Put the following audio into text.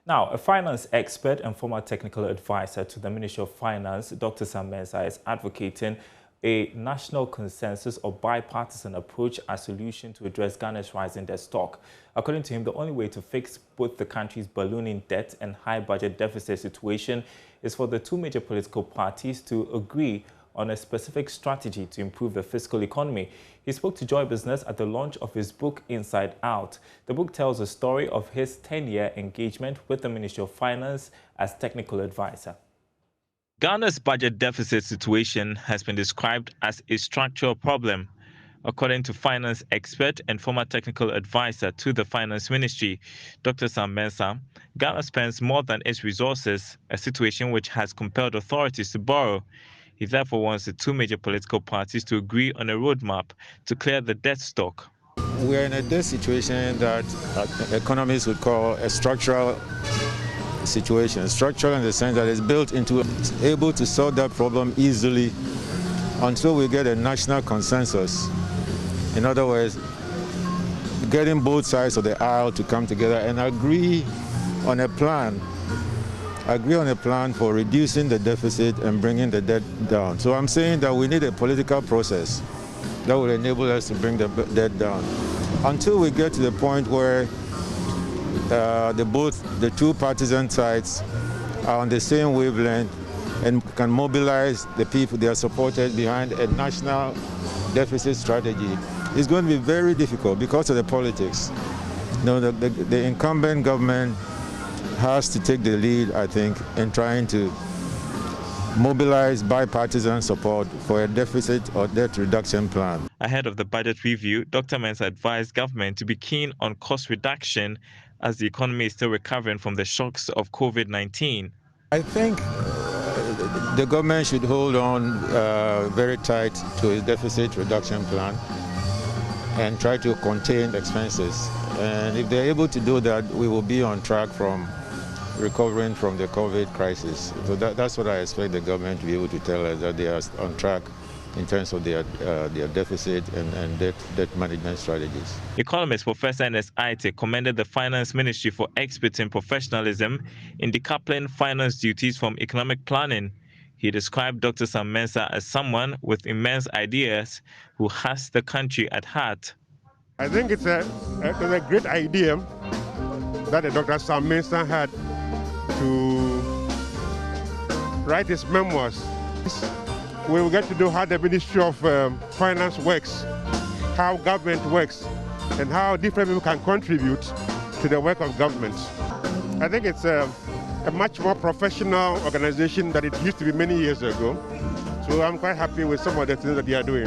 Now, a finance expert and former technical advisor to the Ministry of Finance, Dr. Mensah, is advocating a national consensus or bipartisan approach as solution to address Ghana's rising debt stock. According to him, the only way to fix both the country's ballooning debt and high budget deficit situation is for the two major political parties to agree on a specific strategy to improve the fiscal economy. He spoke to Joy Business at the launch of his book, Inside Out. The book tells the story of his 10-year engagement with the Ministry of Finance as technical advisor. Ghana's budget deficit situation has been described as a structural problem. According to finance expert and former technical advisor to the Finance Ministry, Dr. Mensah, Ghana spends more than its resources, a situation which has compelled authorities to borrow. He therefore wants the two major political parties to agree on a roadmap to clear the debt stock. We are in a debt situation that economists would call a structural situation. Structural in the sense that it's built into, able to solve that problem easily until we get a national consensus. In other words, getting both sides of the aisle to come together and agree on a plan for reducing the deficit and bringing the debt down. So I'm saying that we need a political process that will enable us to bring the debt down. Until we get to the point where the two partisan sides are on the same wavelength and can mobilize the people they are supported behind a national deficit strategy, it's going to be very difficult because of the politics. You know, the incumbent government has to take the lead, I think, in trying to mobilize bipartisan support for a deficit or debt reduction plan. Ahead of the budget review, Dr. Mensah advised government to be keen on cost reduction as the economy is still recovering from the shocks of COVID-19. I think the government should hold on very tight to its deficit reduction plan and try to contain expenses. And if they're able to do that, we will be on track from recovering from the COVID crisis. So that's what I expect the government to be able to tell us, that they are on track in terms of their deficit and debt management strategies. Economist Professor Ernest Aite commended the Finance Ministry for exhibiting professionalism in decoupling finance duties from economic planning. He described Dr. Mensah as someone with immense ideas who has the country at heart. I think it's a great idea that Dr. Mensah had to write his memoirs. We will get to know how the Ministry of Finance works, how government works, and how different people can contribute to the work of government. I think it's a much more professional organization than it used to be many years ago. So I'm quite happy with some of the things that they are doing.